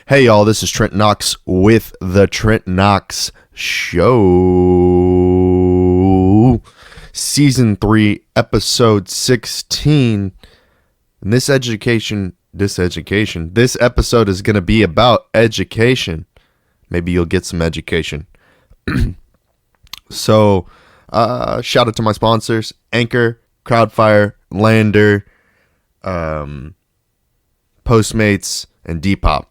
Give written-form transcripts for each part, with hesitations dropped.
Hey y'all, this is Trent Knox with the Trent Knox Show. Season 3, episode 16. And this episode is going to be about education. Maybe you'll get some education. So, shout out to my sponsors, Anchor, Crowdfire, Lander, Postmates, and Depop.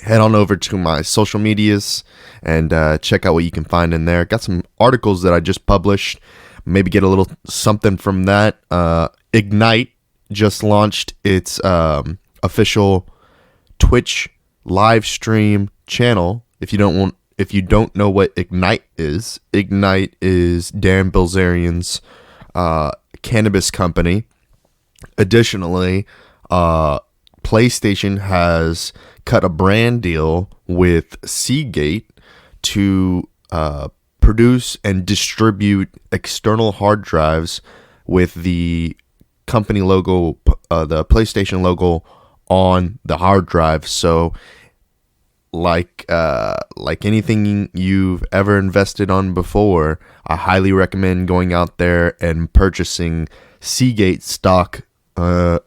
Head on over to my social medias and check out what you can find in there. Got some articles that I just published. Maybe get a little something from that. Ignite just launched its official Twitch live stream channel. If you don't know what Ignite is Dan Bilzerian's cannabis company. Additionally, PlayStation has cut a brand deal with Seagate to produce and distribute external hard drives with the company logo, the PlayStation logo on the hard drive. So, like anything you've ever invested on before, I highly recommend going out there and purchasing Seagate stock as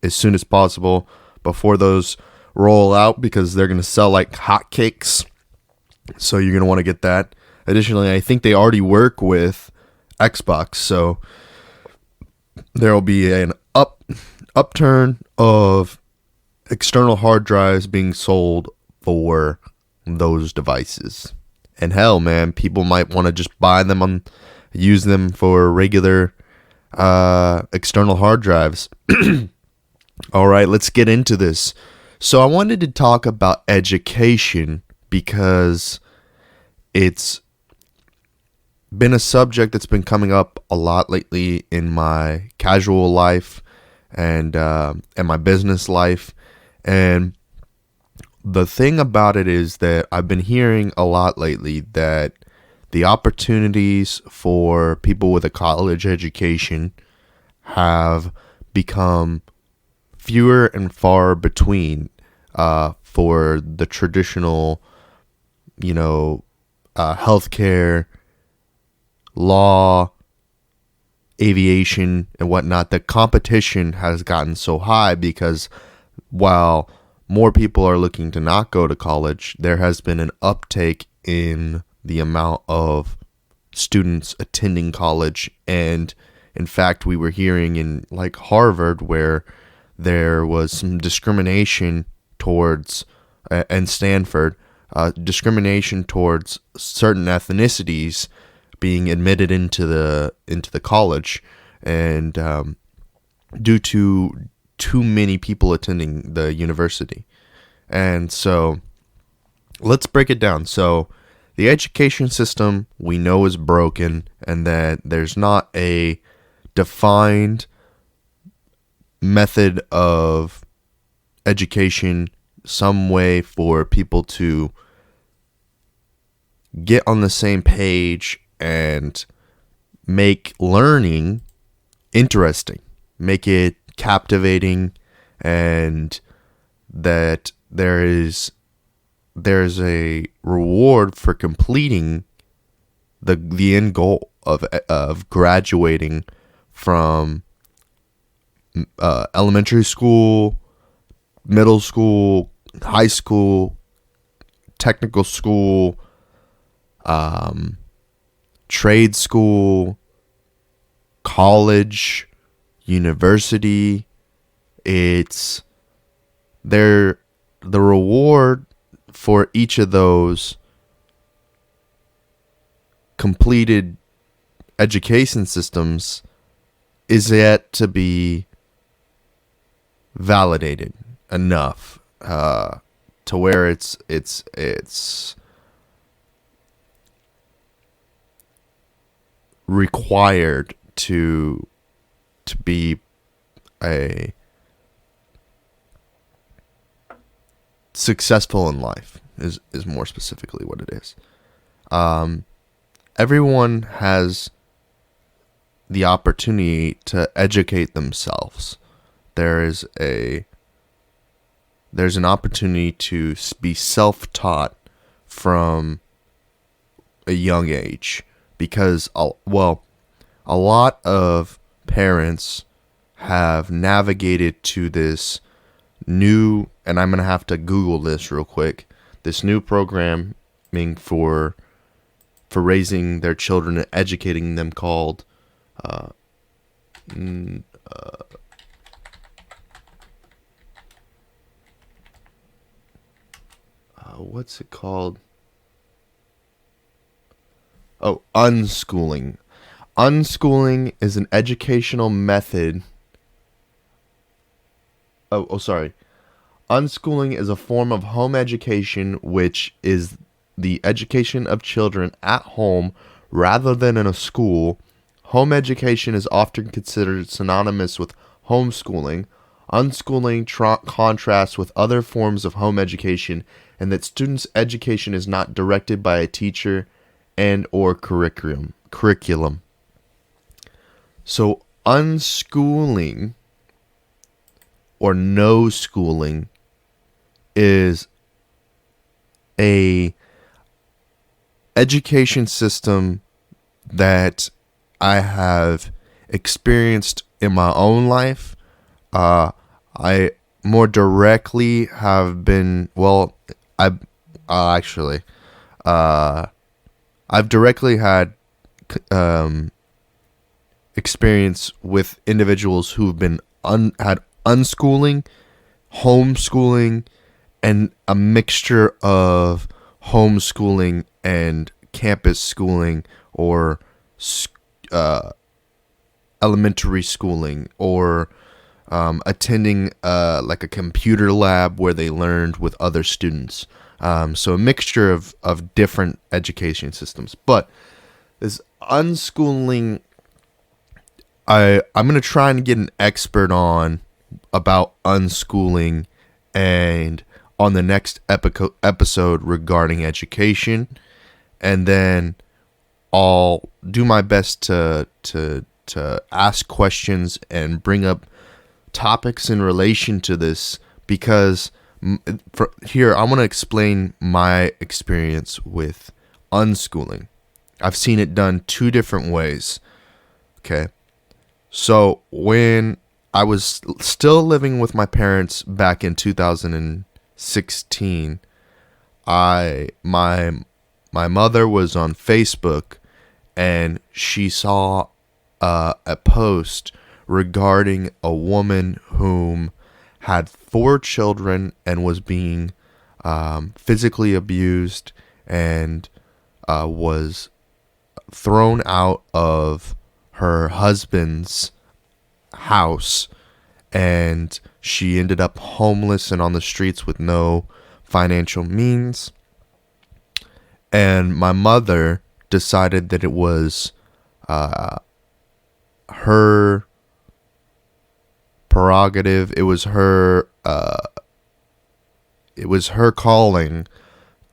soon as possible before those roll out, because they're going to sell like hotcakes. So you're going to want to get that. Additionally, I think they already work with Xbox, so there will be an upturn of external hard drives being sold for those devices. And hell, man, people might want to just buy them and use them for regular external hard drives. All right, let's get into this. So I wanted to talk about education because it's been a subject that's been coming up a lot lately in my casual life and my business life. And the thing about it is that I've been hearing a lot lately that the opportunities for people with a college education have become fewer and far between for the traditional, healthcare, law, aviation, and whatnot. The competition has gotten so high because while more people are looking to not go to college, there has been an uptake in the amount of students attending college. And in fact, we were hearing in like Harvard where there was some discrimination towards, and Stanford, discrimination towards certain ethnicities being admitted into the college, and due to too many people attending the university. And so let's break it down. So the education system we know is broken, and that there's not a defined method of education, some way for people to get on the same page and make learning interesting, make it captivating, and that there's a reward for completing the end goal of graduating from elementary school, middle school, high school, technical school, trade school, college, university. It's the reward for each of those completed education systems is yet to be validated enough to where it's required to be a successful in life is more specifically what it is. Everyone has the opportunity to educate themselves. There is there's an opportunity to be self-taught from a young age, because a lot of parents have navigated to this new, and I'm going to have to Google this real quick, this new programming for raising their children and educating them called what's it called? Oh, unschooling. Unschooling is an educational method. Sorry. Unschooling is a form of home education, which is the education of children at home rather than in a school. Home education is often considered synonymous with homeschooling. Unschooling contrasts with other forms of home education in that students' education is not directed by a teacher and or curriculum. So unschooling or no schooling is a education system that I have experienced in my own life. I more directly have been, I've directly had experience with individuals who've been had unschooling, homeschooling, and a mixture of homeschooling and campus schooling, or elementary schooling, or attending like a computer lab where they learned with other students. So a mixture of different education systems. But this unschooling, I'm going to try and get an expert on about unschooling and on the next episode regarding education. And then I'll do my best to ask questions and bring up topics in relation to this, because here I want to explain my experience with unschooling. I've seen it done two different ways. Okay. So when I was still living with my parents back in 2016, my mother was on Facebook, and she saw a post regarding a woman whom had 4 children and was being physically abused and was thrown out of her husband's house, and she ended up homeless and on the streets with no financial means. And my mother decided that it was her prerogative, it was her calling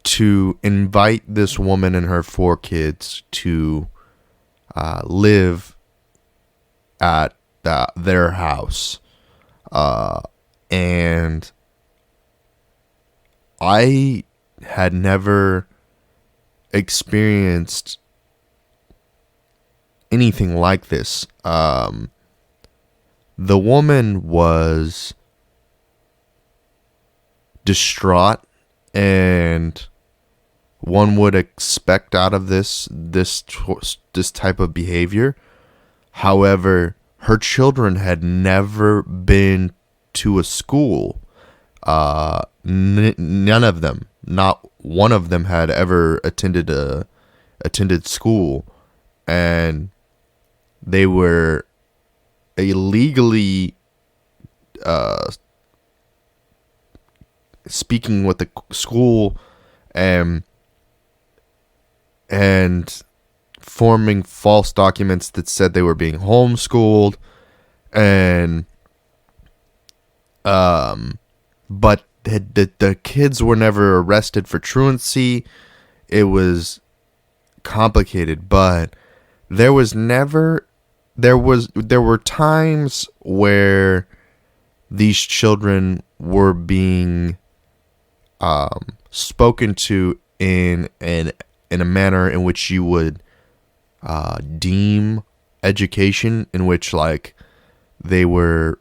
to invite this woman and her 4 kids to live at their house. And I had never experienced anything like this. The woman was distraught, and one would expect out of this type of behavior. However, her children had never been to a school. None of them, not one of them, had ever attended school, and they were illegally speaking with the school and forming false documents that said they were being homeschooled, and but the kids were never arrested for truancy. It was complicated, but there were times where these children were being spoken to in a manner in which you would deem education, in which like they were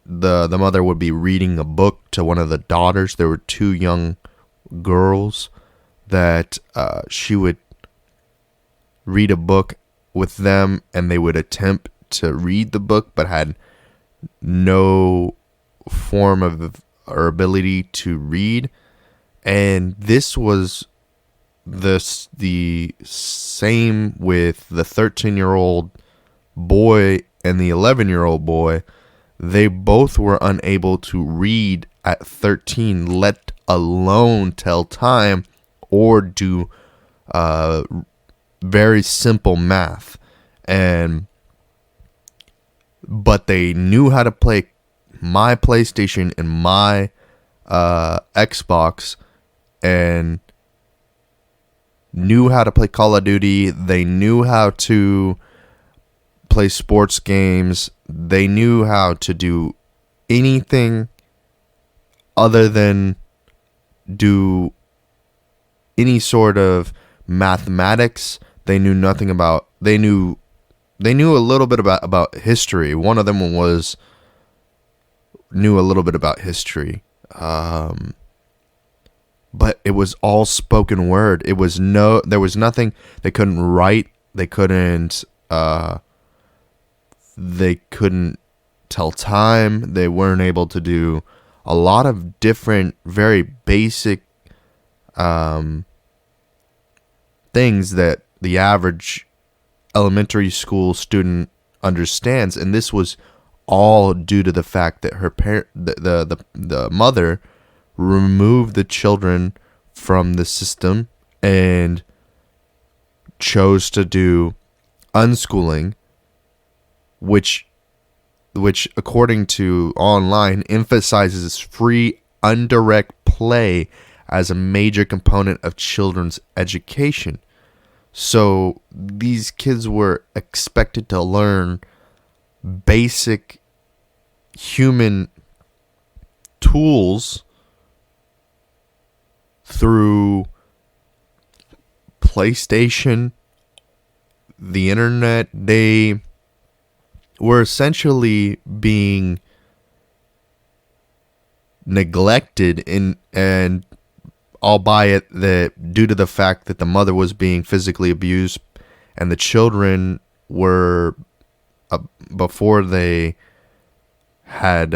the mother would be reading a book to one of the daughters. There were two young girls that she would read a book with them, and they would attempt to read the book but had no form of or ability to read. And this was the same with the 13-year-old boy and the 11-year-old boy. They both were unable to read at 13, let alone tell time or do very simple math. But they knew how to play my PlayStation and my Xbox, and knew how to play Call of Duty. They knew how to play sports games. They knew how to do anything other than do any sort of mathematics. They knew nothing about. They knew a little bit about history. One of them knew a little bit about history. But it was all spoken word. There was nothing. They couldn't write. They couldn't tell time. They weren't able to do a lot of different, very basic things that the average elementary school student understands. And this was all due to the fact that the mother removed the children from the system and chose to do unschooling, which according to online emphasizes free undirect play as a major component of children's education. So these kids were expected to learn basic human tools through PlayStation, the internet. They were essentially being neglected and albeit that due to the fact that the mother was being physically abused and the children were before they had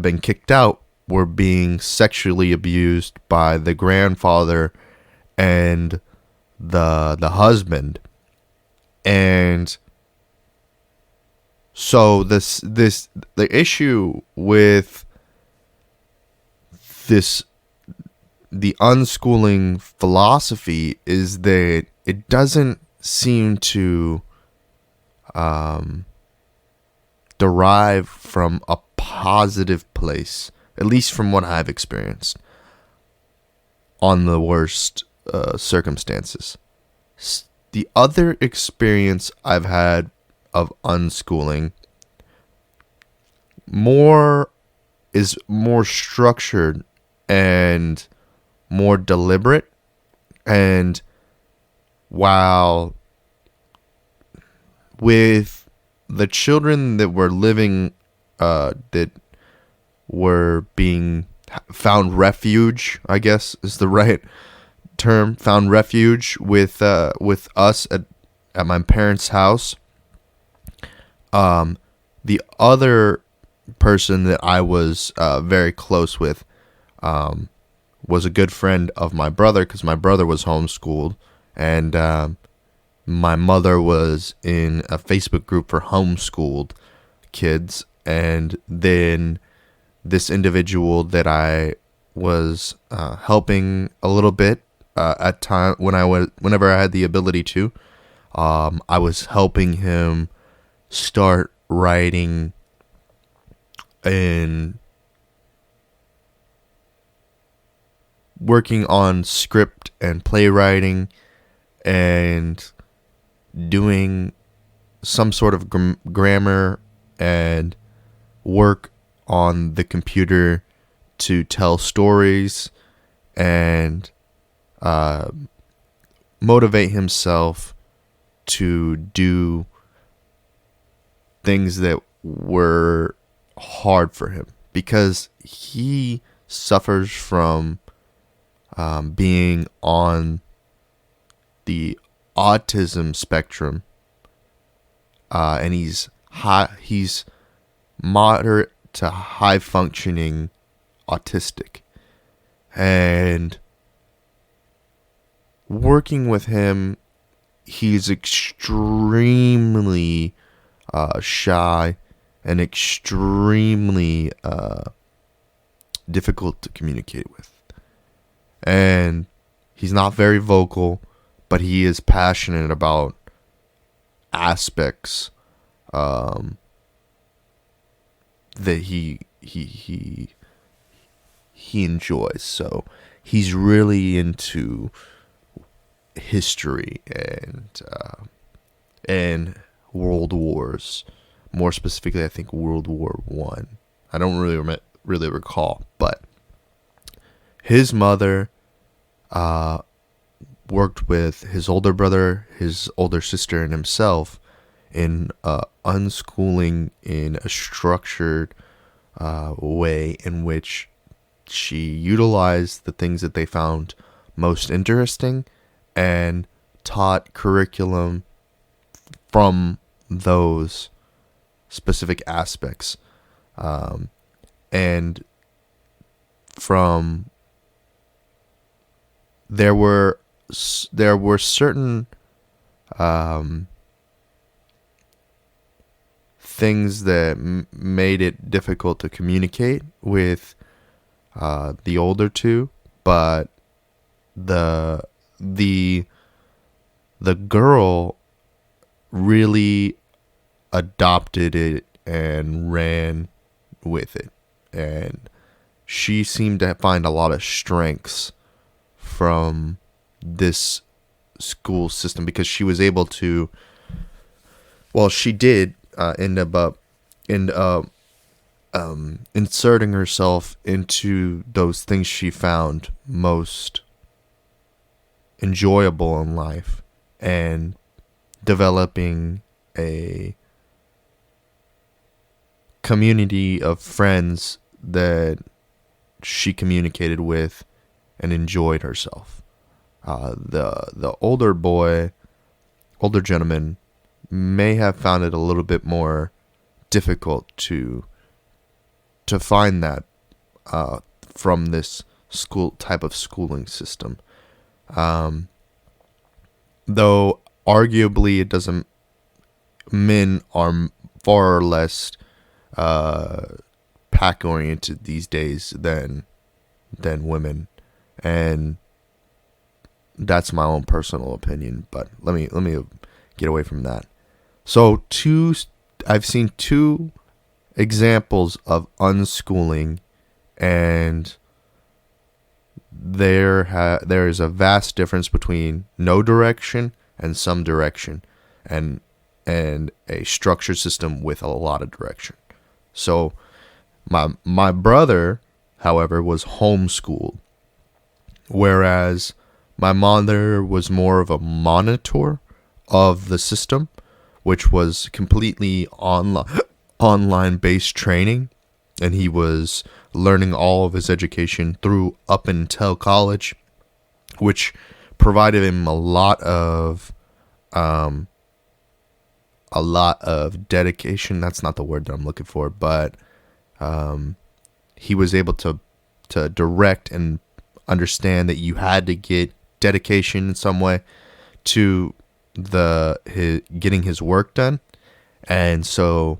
been kicked out, were being sexually abused by the grandfather and the husband. And so the issue with the unschooling philosophy is that it doesn't seem to derive from a positive place, at least from what I've experienced on the worst circumstances. The other experience I've had of unschooling is more structured and more deliberate. And while with the children that were living, that were being found refuge, I guess is the right term, found refuge with us at my parents' house. The other person that I was very close with was a good friend of my brother, because my brother was homeschooled, and my mother was in a Facebook group for homeschooled kids. And then this individual that I was helping a little bit at time whenever I had the ability to, I was helping him start writing and working on script and playwriting and doing some sort of grammar and work on the computer to tell stories and motivate himself to do things that were hard for him, because he suffers from being on the autism spectrum, and he's moderate to high functioning autistic. And working with him, he's extremely shy and extremely difficult to communicate with. And he's not very vocal, but he is passionate about aspects that he enjoys. So he's really into history and world wars. More specifically, I think World War I. I don't really recall, but his mother worked with his older brother, his older sister, and himself in unschooling in a structured way in which she utilized the things that they found most interesting and taught curriculum from those specific aspects. And from there were certain things that made it difficult to communicate with the older two, but the girl really adopted it and ran with it, and she seemed to find a lot of strengths from this school system, because she was able to, well, she did end up inserting herself into those things she found most enjoyable in life and developing a community of friends that she communicated with and enjoyed herself. The older gentleman may have found it a little bit more difficult to find that from this type of schooling system. Though arguably it doesn't, men are far less pack oriented these days than women, and that's my own personal opinion. But let me get away from that. So I've seen two examples of unschooling, and there is a vast difference between no direction and some direction, and a structured system with a lot of direction. So my brother, however, was homeschooled, whereas my mother was more of a monitor of the system, which was completely online based training, and he was learning all of his education through up until college, which provided him a lot of dedication. That's not the word that I'm looking for, but he was able to direct and understand that you had to get dedication in some way to getting his work done. And so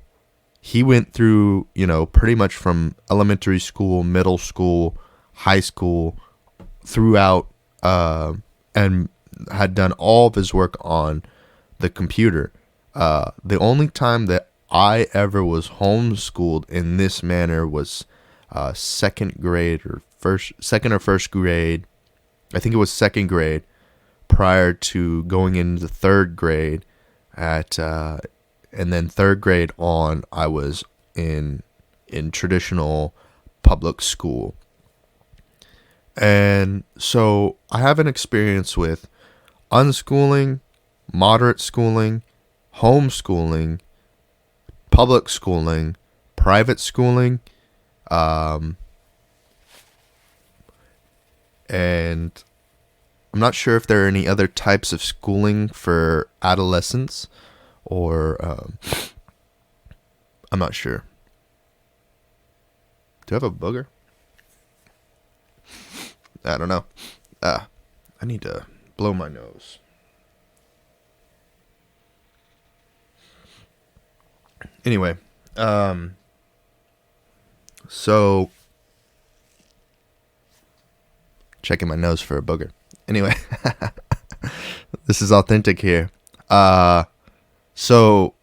he went through, pretty much from elementary school, middle school, high school, throughout, and had done all of his work on the computer. The only time that I ever was homeschooled in this manner was second or first grade. I think it was second grade, prior to going into third grade and then third grade on, I was in in traditional public school. And so I have an experience with unschooling, moderate schooling, homeschooling, public schooling, private schooling, and I'm not sure if there are any other types of schooling for adolescents, or I'm not sure. Do I have a booger? I don't know. I need to blow my nose. Anyway, so checking my nose for a booger. Anyway, this is authentic here. So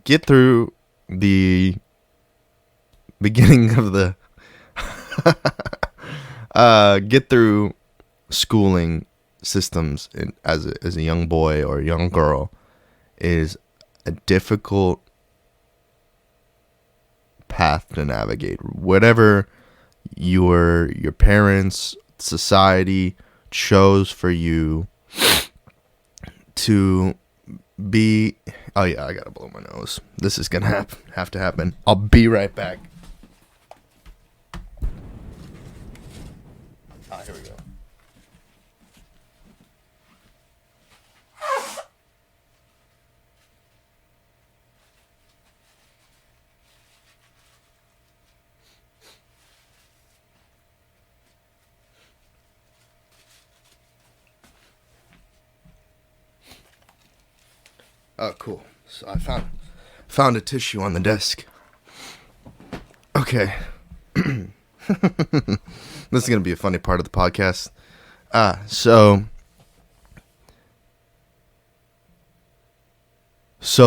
get through the beginning of the get through schooling systems as a young boy or a young girl is a difficult path to navigate. Whatever your parents, society chose for you to be. Oh yeah, I gotta blow my nose. This is gonna have to happen. I'll be right back. Here we go. Oh, cool. So I found a tissue on the desk. Okay. This is going to be a funny part of the podcast. So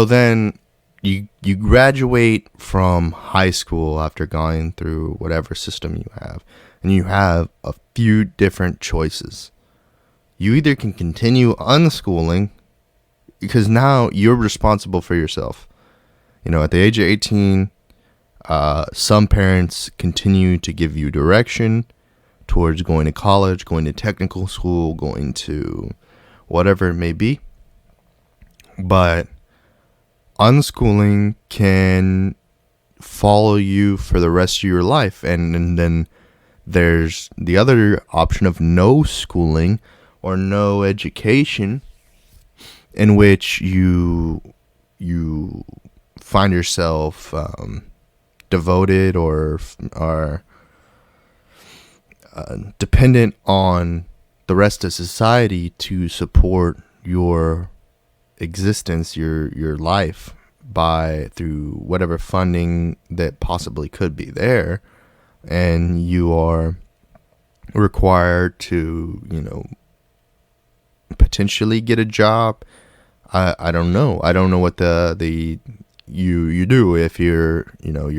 then you graduate from high school after going through whatever system you have, and you have a few different choices. You either can continue unschooling, because now you're responsible for yourself. You know, at the age of 18, some parents continue to give you direction towards going to college, going to technical school, going to whatever it may be. But unschooling can follow you for the rest of your life. And then there's the other option of no schooling or no education, in which you find yourself devoted or are dependent on the rest of society to support your existence, your life, through whatever funding that possibly could be there, and you are required to, potentially get a job. I don't know. I don't know what you do if you're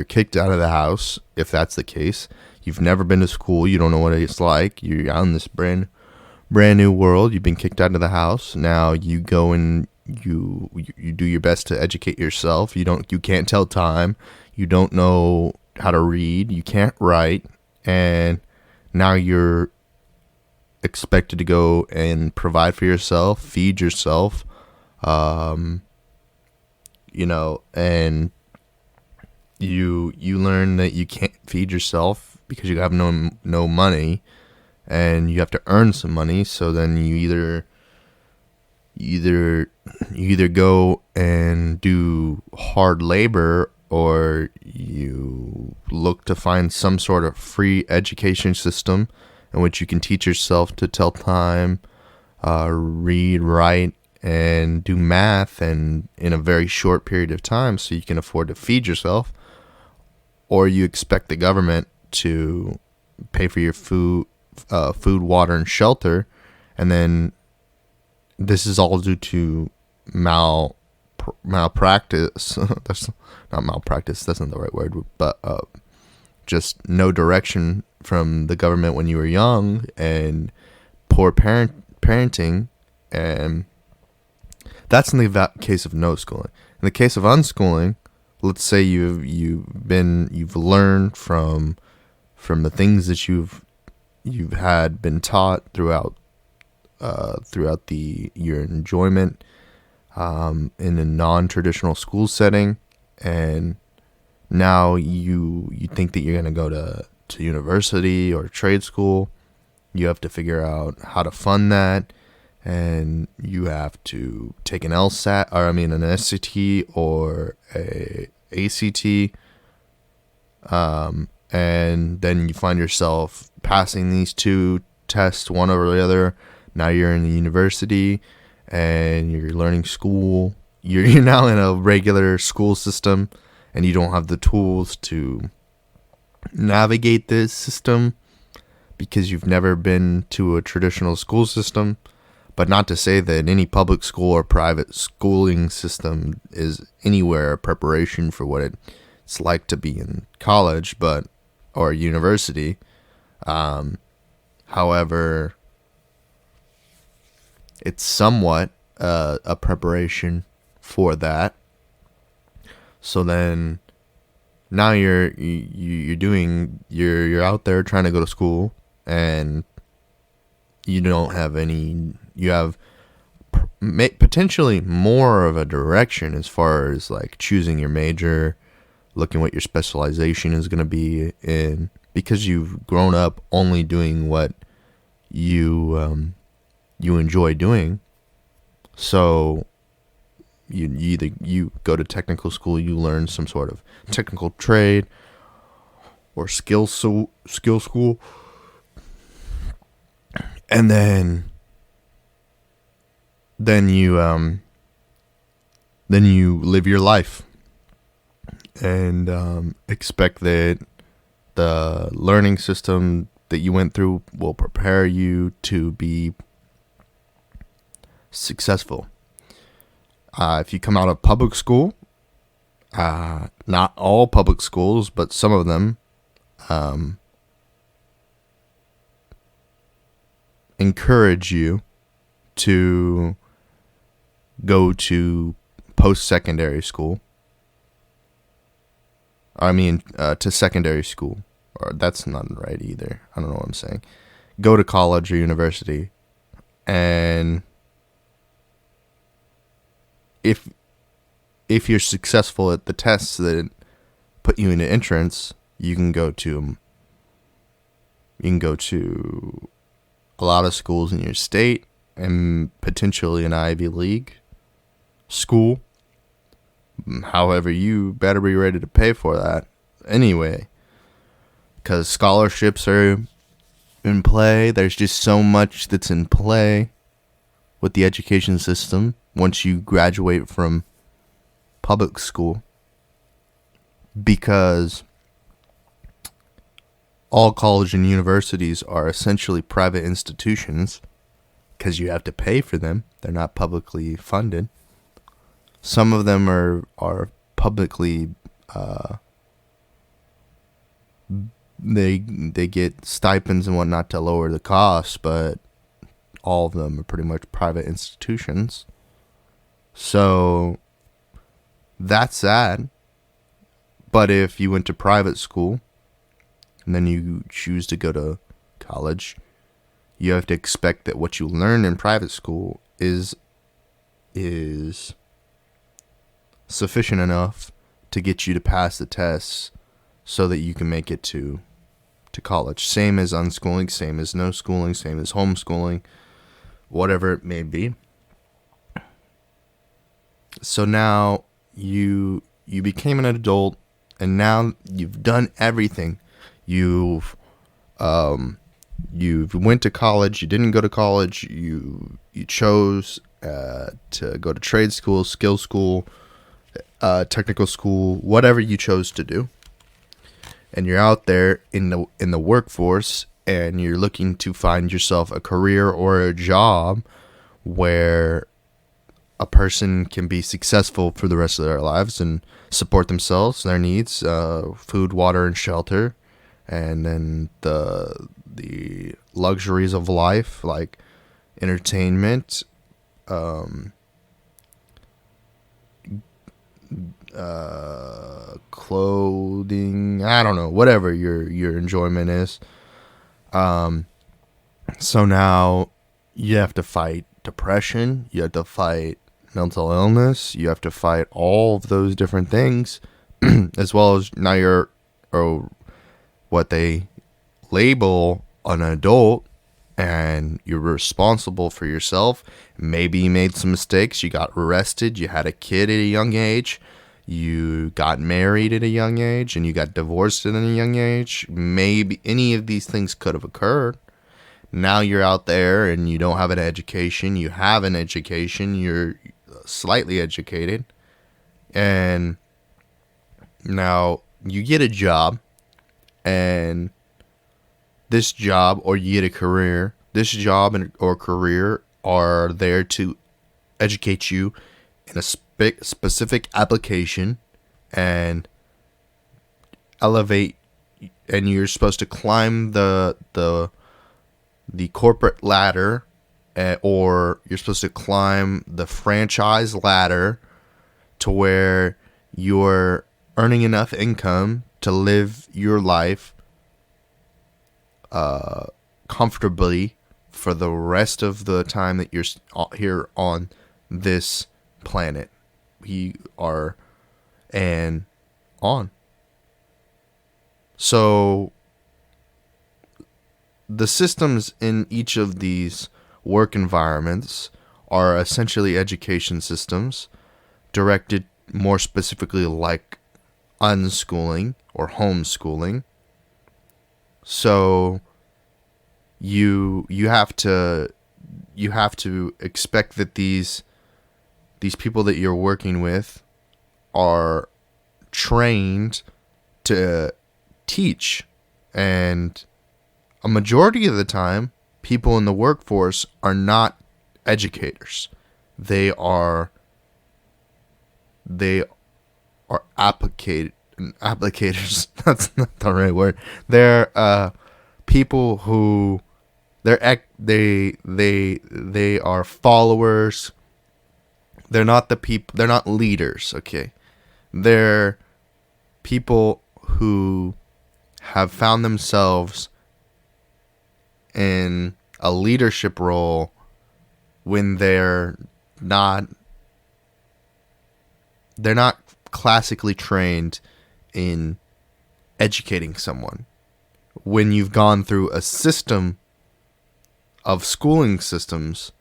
kicked out of the house. If that's the case, you've never been to school, you don't know what it's like. You're out in this brand new world. You've been kicked out of the house. Now you go and you do your best to educate yourself. You can't tell time. You don't know how to read. You can't write, and now you're expected to go and provide for yourself, feed yourself. And you learn that you can't feed yourself because you have no money, and you have to earn some money. So then you either go and do hard labor, or you look to find some sort of free education system in which you can teach yourself to tell time, read, write, and do math, and in a very short period of time, so you can afford to feed yourself. Or you expect the government to pay for your food, water, and shelter, and then this is all due to malpractice. That's not malpractice. That's not the right word, but just no direction from the government when you were young, and poor parenting. And that's in the case of no schooling. In the case of unschooling, let's say you've learned from the things that you've had been taught throughout your enjoyment in a non-traditional school setting, and now you think that you're going to go to university or trade school. You have to figure out how to fund that, and you have to take an LSAT, or an SAT or a ACT, and then you find yourself passing these two tests one over the other. Now you're in the university and you're learning school. You're now in a regular school system, and you don't have the tools to navigate this system because you've never been to a traditional school system. But not to say that any public school or private schooling system is anywhere a preparation for what it's like to be in college, or university. However, it's somewhat a preparation for that. So then, now you're out there trying to go to school, and you don't have any. You have potentially more of a direction as far as like choosing your major, looking what your specialization is going to be in, because you've grown up only doing what you enjoy doing. So you go to technical school, you learn some sort of technical trade or skill school, and then you live your life and expect that the learning system that you went through will prepare you to be successful. If you come out of public school, not all public schools, but some of them encourage you to go to post-secondary school. To secondary school. Or that's not right either. I don't know what I'm saying. Go to college or university. And if you're successful at the tests that put you into entrance, you can go to a lot of schools in your state and potentially an Ivy League school. However, you better be ready to pay for that anyway, because scholarships are in play. There's just so much that's in play with the education system once you graduate from public school, because all college and universities are essentially private institutions because you have to pay for them. They're not publicly funded. Some of them are publicly they get stipends and whatnot to lower the cost, but all of them are pretty much private institutions. So that's sad. But if you went to private school and then you choose to go to college, you have to expect that what you learn in private school is sufficient enough to get you to pass the tests so that you can make it to college. Same as unschooling, same as no schooling, same as homeschooling, whatever it may be. So now you became an adult, and now you've done everything. You've went to college. You didn't go to college. You chose to go to trade school, skill school, technical school, whatever you chose to do. And you're out there in the workforce, and you're looking to find yourself a career or a job where a person can be successful for the rest of their lives and support themselves, their needs, food, water, and shelter, and then the luxuries of life like entertainment, clothing, I don't know, whatever your enjoyment is. So now you have to fight depression, you have to fight mental illness, you have to fight all of those different things, as well as now you're, or what they label an adult, and you're responsible for yourself. Maybe you made some mistakes, you got arrested, you had a kid at a young age, you got married at a young age, and you got divorced at a young age. Maybe any of these things could have occurred. Now you're out there and you don't have an education. You have an education. You're slightly educated. And now you get a job. And this job, or you get a career, this job or career are there to educate you in a specific application and elevate. And you're supposed to climb the corporate ladder, or you're supposed to climb the franchise ladder to where you're earning enough income to live your life comfortably for the rest of the time that you're here on this planet. We are and on. So the systems in each of these work environments are essentially education systems directed more specifically like unschooling or homeschooling. So you have to expect that these people that you're working with are trained to teach, and a majority of the time, people in the workforce are not educators. They are applicators. That's not the right word. They're people who they are followers. They're not the people. They're not leaders. Okay, they're people who have found themselves in a leadership role when they're not classically trained in educating someone. When you've gone through a system of schooling systems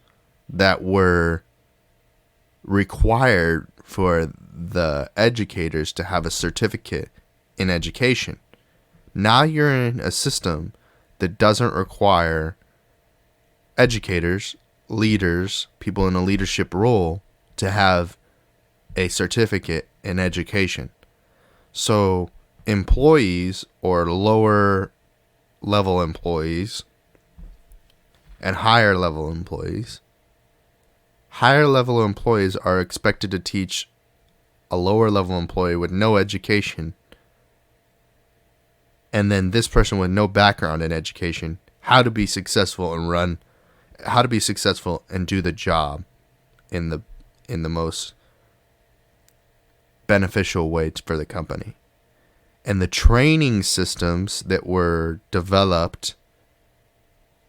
that were required for the educators to have a certificate in education. Now you're in a system that doesn't require educators, leaders, people in a leadership role to have a certificate in education. So employees or lower level employees and higher level employees are expected to teach a lower level employee with no education, and then this person with no background in education, how to be successful and do the job in the most beneficial way for the company. And the training systems that were developed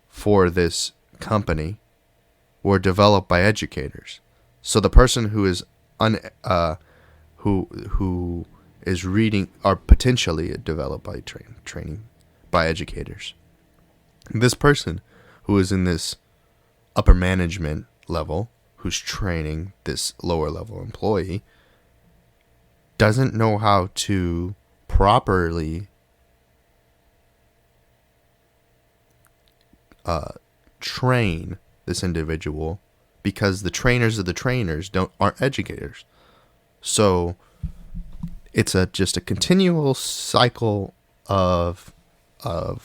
for this company were developed by educators. So the person who is who is reading are potentially developed by training by educators. This person who is in this upper management level, who's training this lower level employee, doesn't know how to properly train this individual, because the trainers of the trainers aren't educators. So it's just a continual cycle of a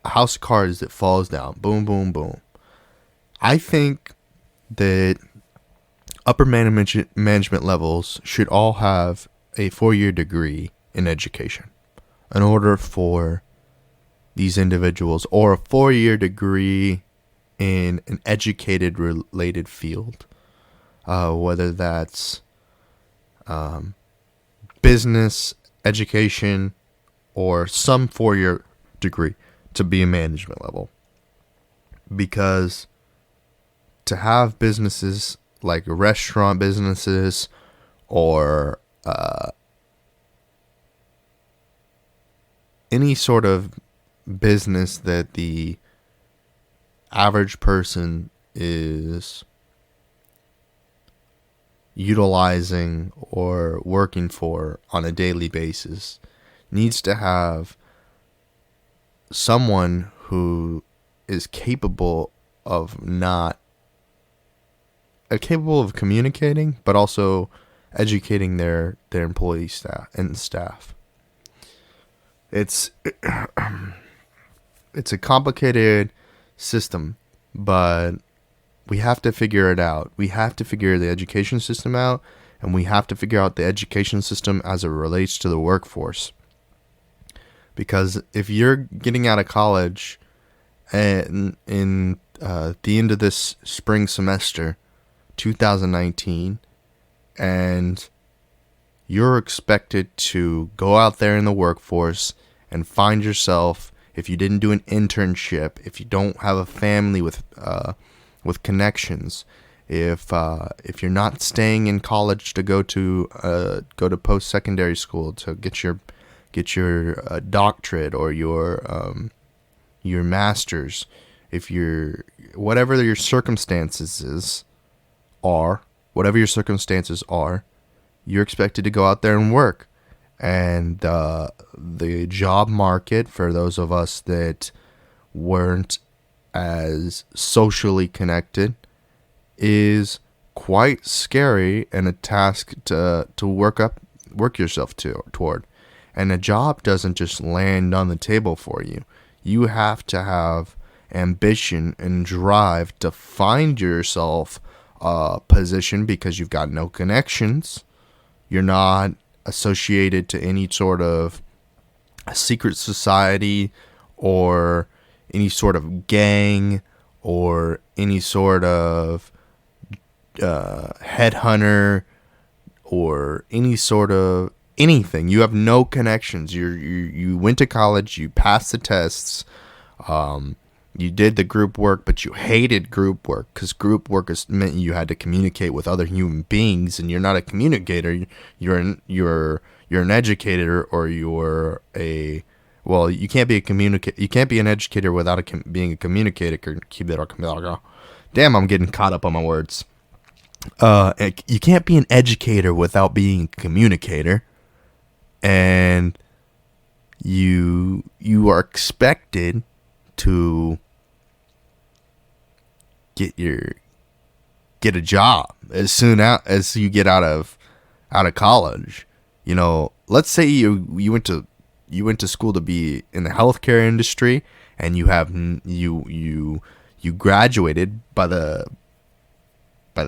house of cards that falls down. Boom, boom, boom. I think that upper management levels should all have a 4-year degree in education in order for these individuals, or a 4-year degree in an educated related field. whether that's business, education, or some 4-year degree to be a management level. Because to have businesses like restaurant businesses or any sort of business that the average person is utilizing or working for on a daily basis needs to have someone who is capable of communicating, but also educating their employee staff. It's a complicated system, but we have to figure it out. We have to figure the education system out, and we have to figure out the education system as it relates to the workforce. Because if you're getting out of college and in the end of this spring semester, 2019, and you're expected to go out there in the workforce and find yourself, if you didn't do an internship, if you don't have a family with connections, if you're not staying in college to go to post-secondary school to get your doctorate or your master's, if you're whatever your circumstances are, you're expected to go out there and work. And the job market, for those of us that weren't as socially connected, is quite scary and a task to work yourself toward. And a job doesn't just land on the table for you. You have to have ambition and drive to find yourself a position, because you've got no connections. You're not associated to any sort of secret society or any sort of gang or any sort of headhunter or any sort of anything. You have no connections. You went to college, you passed the tests, you did the group work, but you hated group work because group work meant you had to communicate with other human beings, and you're not a communicator. You're an educator, or you can't be a communicator. You can't be an educator without being a communicator. Damn, I'm getting caught up on my words. You can't be an educator without being a communicator, and you are expected to get a job as soon as you get out of college. You know, let's say you went to school to be in the healthcare industry, and you graduated by the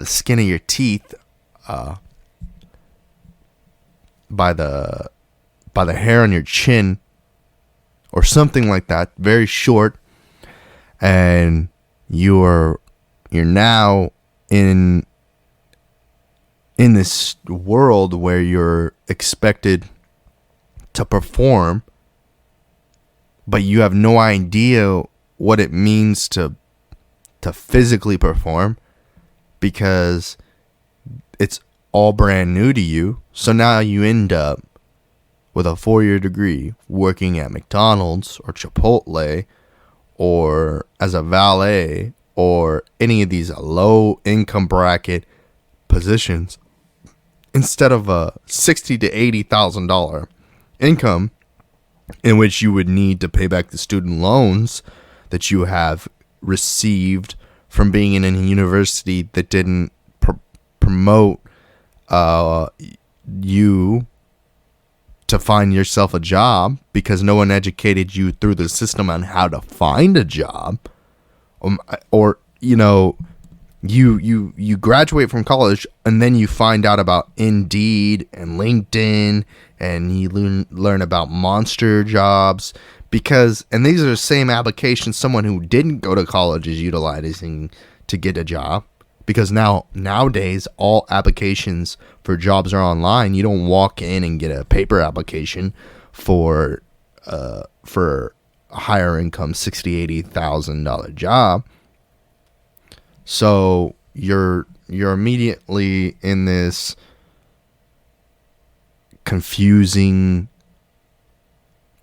skin of your teeth, by the hair on your chin, or something like that, very short, and you're now in this world where you're expected to perform, but you have no idea what it means to physically perform, because it's all brand new to you. So now you end up with a 4-year degree working at McDonald's or Chipotle or as a valet or any of these low income bracket positions, instead of a $60,000 to $80,000 income, in which you would need to pay back the student loans that you have received from being in a university that didn't promote you to find yourself a job, because no one educated you through the system on how to find a job. Or you graduate from college and then you find out about Indeed and LinkedIn, and you learn about monster jobs, and these are the same applications someone who didn't go to college is utilizing to get a job. because nowadays all applications for jobs are online. You don't walk in and get a paper application for a higher income $60,000-$80,000 job. So you're immediately in this confusing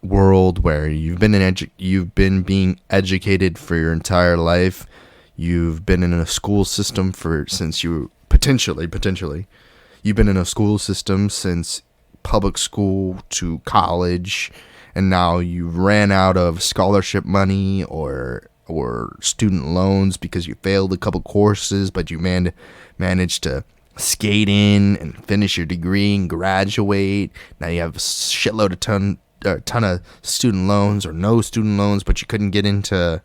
world where you've been being educated for your entire life. You've been in a school system since you potentially you've been in a school system since public school to college, and now you ran out of scholarship money or student loans because you failed a couple courses, but you managed to skate in and finish your degree and graduate. Now you have a shitload of ton of student loans or no student loans, but you couldn't get into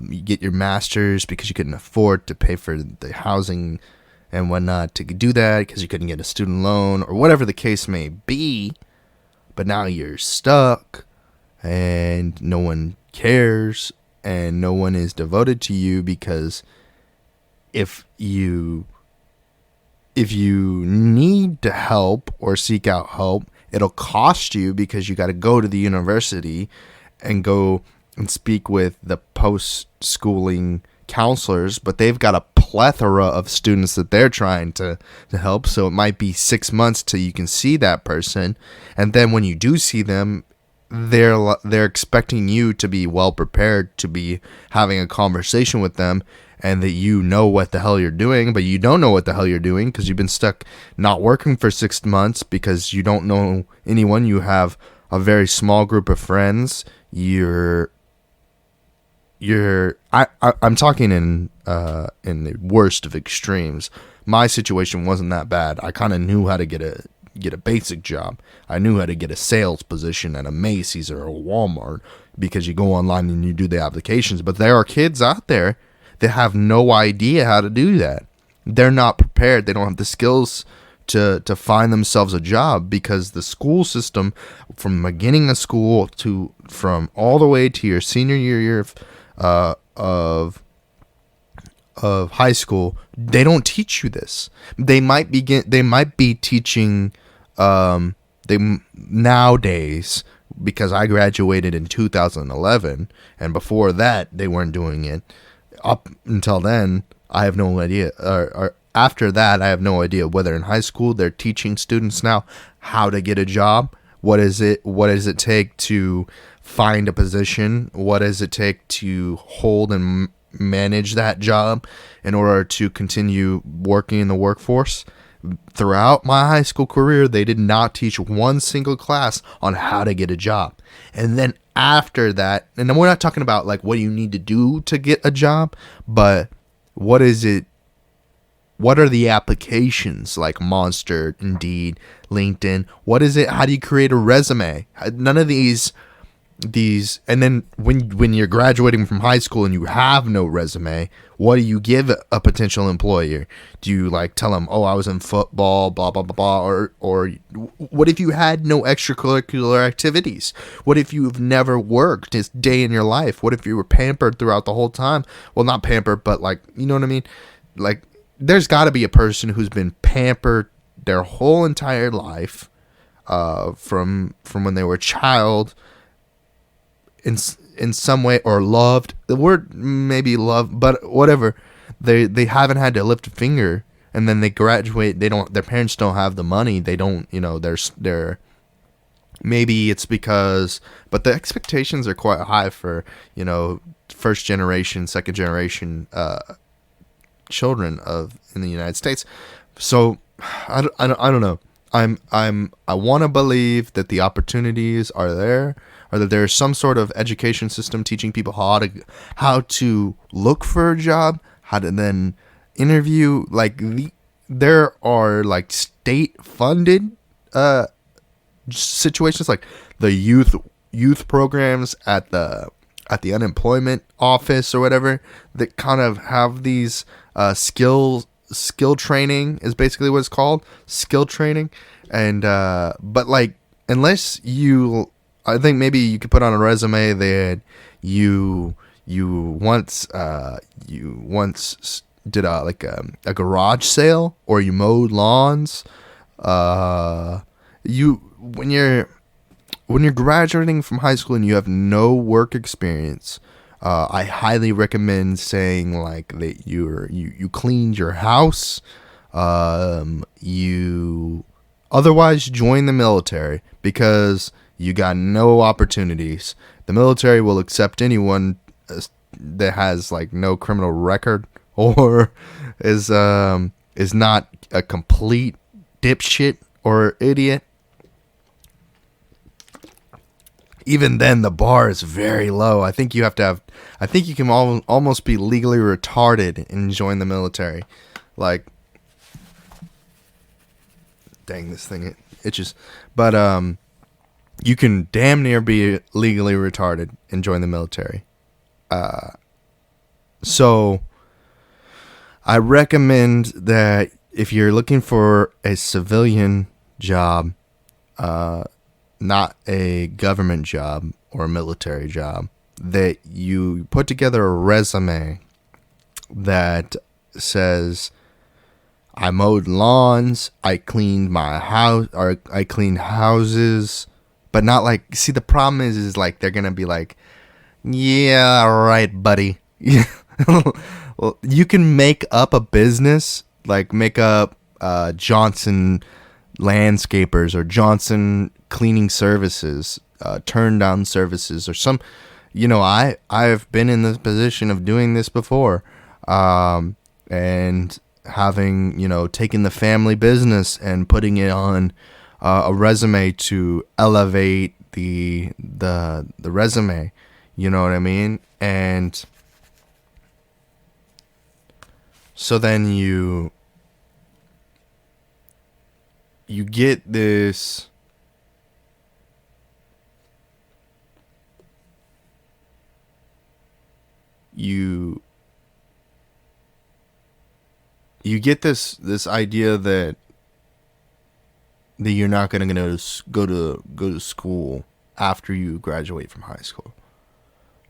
you get your master's because you couldn't afford to pay for the housing and whatnot to do that because you couldn't get a student loan or whatever the case may be. But now you're stuck and no one cares and no one is devoted to you, because if you need to help or seek out help, it'll cost you, because you got to go to the university and go and speak with the post-schooling counselors, but they've got a plethora of students that they're trying to help. So it might be 6 months till you can see that person. And then when you do see them, they're expecting you to be well prepared, to be having a conversation with them, and that you know what the hell you're doing, but you don't know what the hell you're doing because you've been stuck not working for 6 months because you don't know anyone. You have a very small group of friends. I'm talking in the worst of extremes. My situation wasn't that bad. I kind of knew how to get a basic job. I knew how to get a sales position at a Macy's or a Walmart, because you go online and you do the applications. But there are kids out there that have no idea how to do that. They're not prepared. They don't have the skills to find themselves a job, because the school system, from the beginning of school from all the way to your senior year of high school, they don't teach you this. They might be teaching nowadays, because I graduated in 2011, and before that they weren't doing it. Up until then, I have no idea. Or after that, I have no idea whether in high school they're teaching students now how to get a job. What does it take to find a position? What does it take to hold and manage that job in order to continue working in the workforce? Throughout my high school career, they did not teach one single class on how to get a job. And then after that, and then we're not talking about like what you need to do to get a job, but what are the applications like Monster, Indeed, LinkedIn? What is it? How do you create a resume? None of these, and then when you're graduating from high school and you have no resume, what do you give a potential employer? Do you like tell them, oh, I was in football, blah, blah, blah, blah, or what if you had no extracurricular activities? What if you've never worked this day in your life? What if you were pampered throughout the whole time? Well, not pampered, but like, you know what I mean? Like, there's got to be a person who's been pampered their whole entire life, from when they were a child, in some way, or loved. The word maybe love, but whatever. They haven't had to lift a finger, and then they graduate. Their parents don't have the money. They don't, they're maybe it's because, but the expectations are quite high for, first generation, second generation children in the United States. So I don't know. I want to believe that the opportunities are there, or that there's some sort of education system teaching people how to look for a job, how to then interview. Like there are like state funded situations, like the youth programs at the unemployment office or whatever, that kind of have these skill training is basically what it's called, skill training. And but like, unless I think maybe you could put on a resume that you you once did a garage sale, or you mowed lawns. You when you're graduating from high school and you have no work experience, I highly recommend saying like that you cleaned your house. You otherwise join the military, because you got no opportunities. The military will accept anyone that has like no criminal record, or is not a complete dipshit or idiot. Even then, the bar is very low. I think you can almost be legally retarded and join the military. Like, dang, this thing itches. But you can damn near be legally retarded and join the military. So I recommend that if you're looking for a civilian job, not a government job or a military job, that you put together a resume that says, I mowed lawns, I cleaned my house, or I cleaned houses, but not like, see, the problem is like, they're going to be like, yeah, all right, buddy. Well, you can make up a business, like make up Johnson Landscapers or Johnson Cleaning Services, Turn Down Services, or some, I've been in the position of doing this before, and having, taken the family business and putting it on a resume to elevate the resume, you know what I mean? And so then you get this you get this idea that you're not going to go to school after you graduate from high school,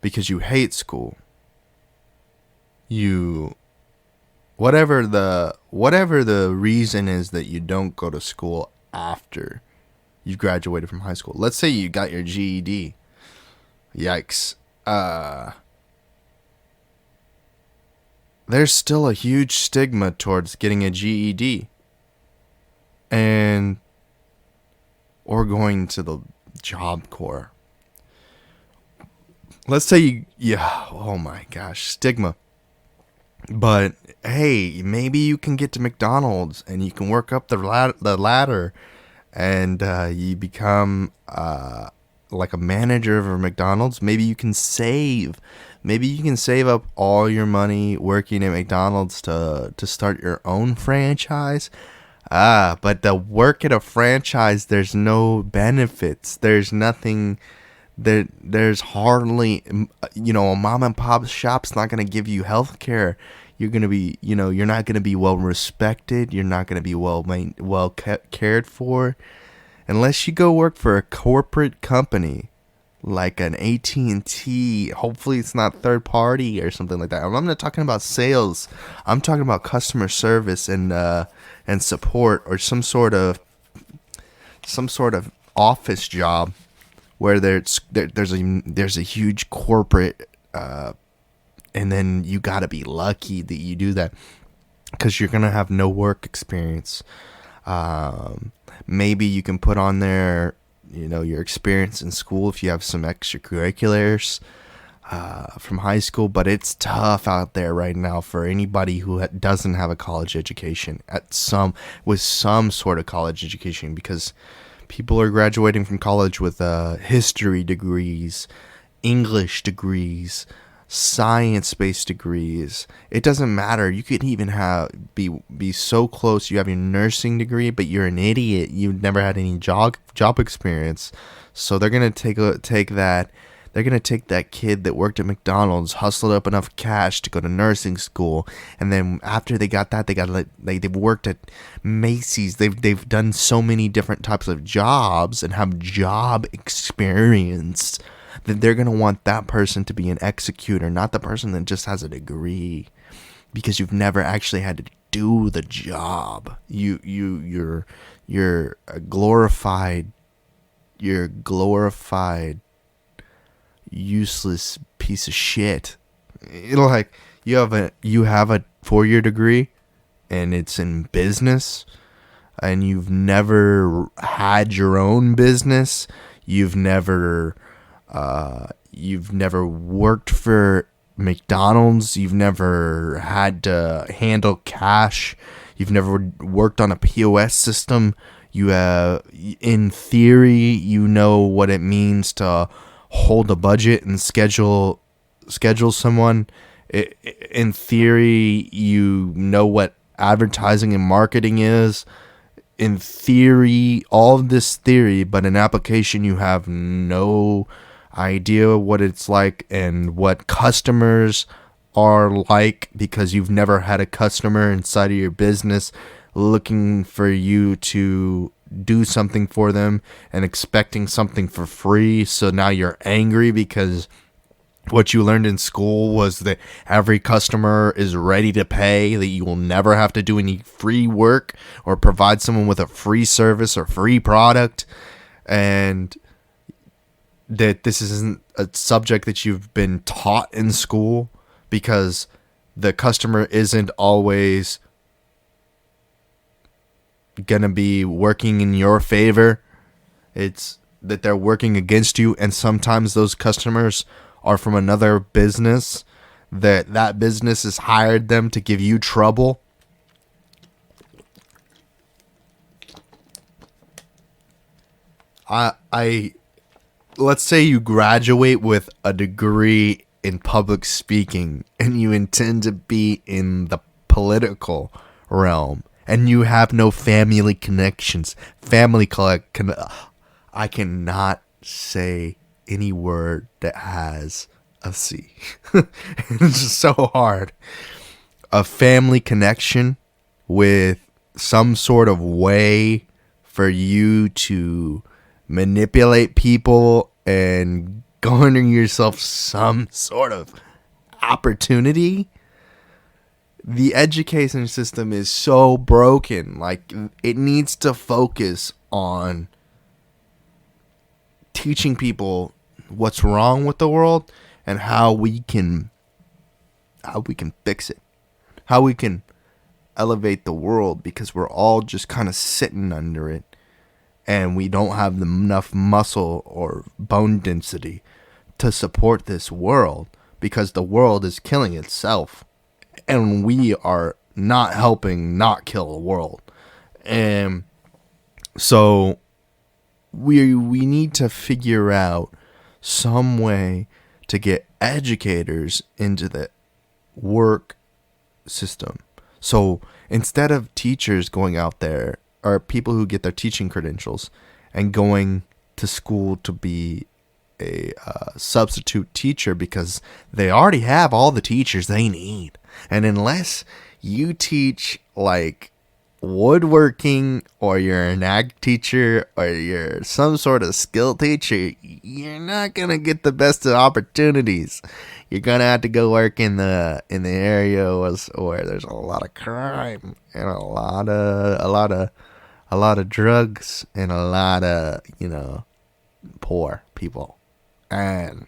because you hate school. Whatever the reason is that you don't go to school after you graduated from high school. Let's say you got your GED. Yikes. There's still a huge stigma towards getting a GED or going to the Job Corps. Let's say oh my gosh, stigma. But hey, maybe you can get to McDonald's and you can work up the ladder, and you become like a manager of a McDonald's. Maybe you can save up all your money working at McDonald's to start your own franchise. But the work at a franchise, there's no benefits. There's nothing. There's hardly, a mom and pop shop's not going to give you health care. You're going to be, you're not going to be well respected. You're not going to be well cared for unless you go work for a corporate company like an AT&T. Hopefully it's not third party or something like that. I'm not talking about sales. I'm talking about customer service and support, or some sort of office job where there's a huge corporate, and then you gotta be lucky that you do that, because you're gonna have no work experience. Maybe you can put on there, your experience in school if you have some extracurriculars from high school, but it's tough out there right now for anybody who doesn't have a college education with some sort of college education, because people are graduating from college with history degrees, English degrees, science-based degrees. It doesn't matter. You could even be so close. You have your nursing degree, but you're an idiot. You've never had any job experience. So they're gonna take that. They're gonna take that kid that worked at McDonald's, hustled up enough cash to go to nursing school, and then after they got that, they've worked at Macy's. They've done so many different types of jobs and have job experience. That they're going to want that person to be an executor, not the person that just has a degree, because you've never actually had to do the job. You're a glorified useless piece of shit. Like you have a 4-year degree and it's in business, and you've never had your own business. You've never worked for McDonald's. You've never had to handle cash. You've never worked on a POS system. You have, in theory, you know what it means to hold a budget and schedule someone. In theory, you know what advertising and marketing is. In theory, all of this theory, but in application, you have no idea what it's like and what customers are like, because you've never had a customer inside of your business looking for you to do something for them and expecting something for free. So now you're angry because what you learned in school was that every customer is ready to pay, that you will never have to do any free work or provide someone with a free service or free product, and that this isn't a subject that you've been taught in school, because the customer isn't always gonna be working in your favor. It's that they're working against you, and sometimes those customers are from another business, that business has hired them to give you trouble. Let's say you graduate with a degree in public speaking and you intend to be in the political realm, and you have no family connections. I cannot say any word that has a C. It's just so hard. A family connection with some sort of way for you to manipulate people and garner yourself some sort of opportunity. The education system is so broken. Like, it needs to focus on teaching people what's wrong with the world and how we can fix it, how we can elevate the world, because we're all just kind of sitting under it, and we don't have enough muscle or bone density to support this world, because the world is killing itself, and we are not helping not kill the world. And so we need to figure out some way to get educators into the work system. So instead of teachers going out there, or people who get their teaching credentials and going to school to be a substitute teacher, because they already have all the teachers they need. And unless you teach like woodworking, or you're an ag teacher, or you're some sort of skill teacher, you're not gonna get the best of opportunities. You're gonna have to go work in the areas where there's a lot of crime and a lot of drugs and a lot of poor people. And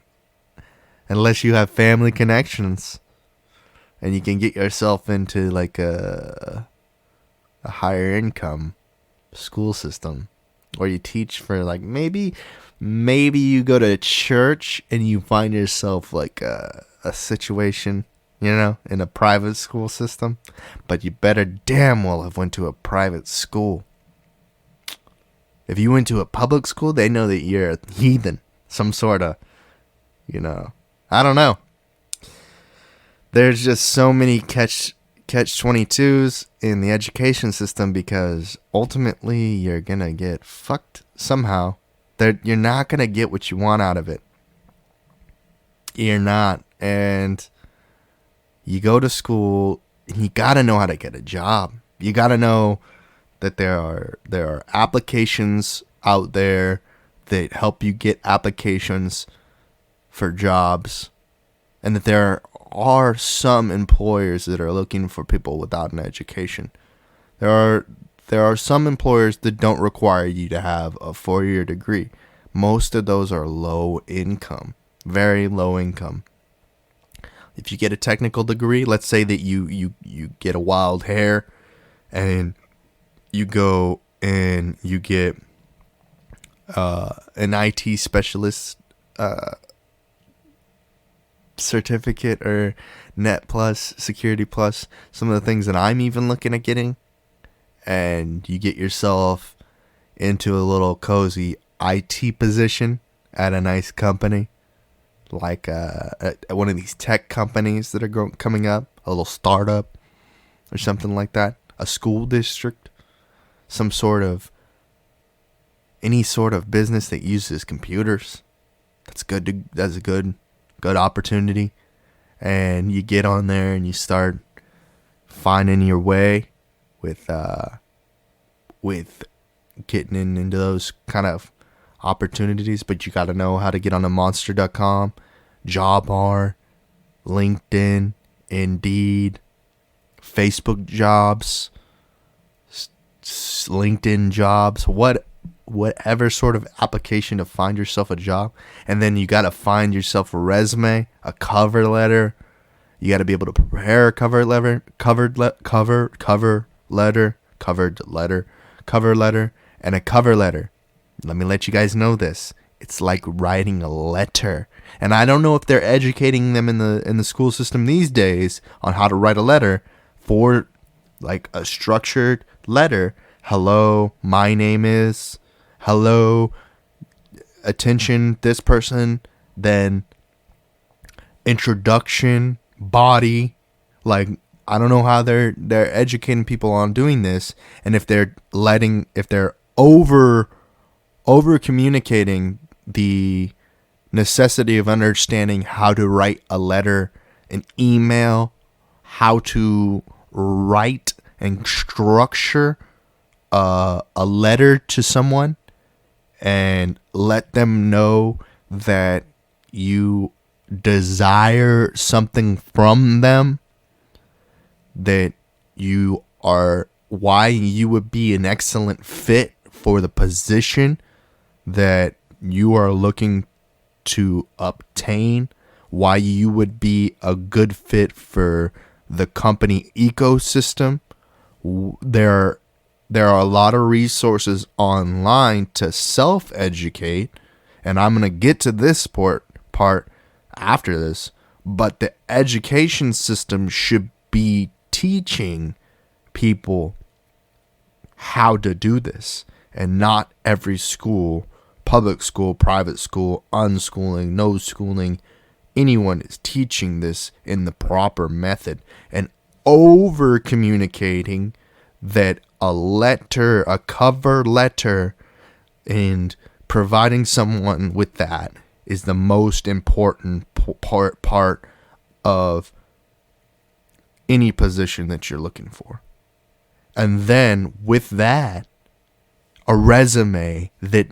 unless you have family connections and you can get yourself into like a higher income school system, or you teach for like maybe you go to church and you find yourself like a situation, in a private school system, but you better damn well have went to a private school. If you went to a public school, they know that you're a heathen, some sort of, I don't know. There's just so many catch-22s in the education system, because ultimately you're going to get fucked somehow. You're not going to get what you want out of it. You're not. And you go to school and you got to know how to get a job. You got to know that there are applications out there that help you get applications for jobs, and that there are some employers that are looking for people without an education. There are some employers that don't require you to have a 4-year degree. Most of those are low income, very low income. If you get a technical degree, let's say that you get a wild hair and you go and you get an IT specialist certificate or Net Plus, Security Plus, some of the things that I'm even looking at getting, and you get yourself into a little cozy IT position at a nice company, like at one of these tech companies that are coming up, a little startup or something like that, a school district, any sort of business that uses computers. That's good. That's a good opportunity. And you get on there and you start finding your way with getting into those kind of opportunities. But you got to know how to get on a monster.com, Jobbar, LinkedIn, Indeed, Facebook jobs, LinkedIn jobs, whatever sort of application to find yourself a job. And then you got to find yourself a resume, a cover letter. You got to be able to prepare a cover letter, and a cover letter. Let me let you guys know this. It's like writing a letter. And I don't know if they're educating them in the school system these days on how to write a letter for like a structured letter. Hello, my name is. Hello, attention, this person. Then introduction, body. Like, I don't know how they're educating people on doing this, and if they're over communicating the necessity of understanding how to write a letter, an email, how to write and structure a letter to someone, and let them know that you desire something from them, that you are, why you would be an excellent fit for the position that you are looking to obtain, why you would be a good fit for the company ecosystem. There are a lot of resources online to self-educate, and I'm going to get to this part after this, but the education system should be teaching people how to do this, and not every school, public school, private school, unschooling, no schooling, anyone is teaching this in the proper method, and over communicating that a cover letter, and providing someone with that is the most important part of any position that you're looking for. And then with that, a resume that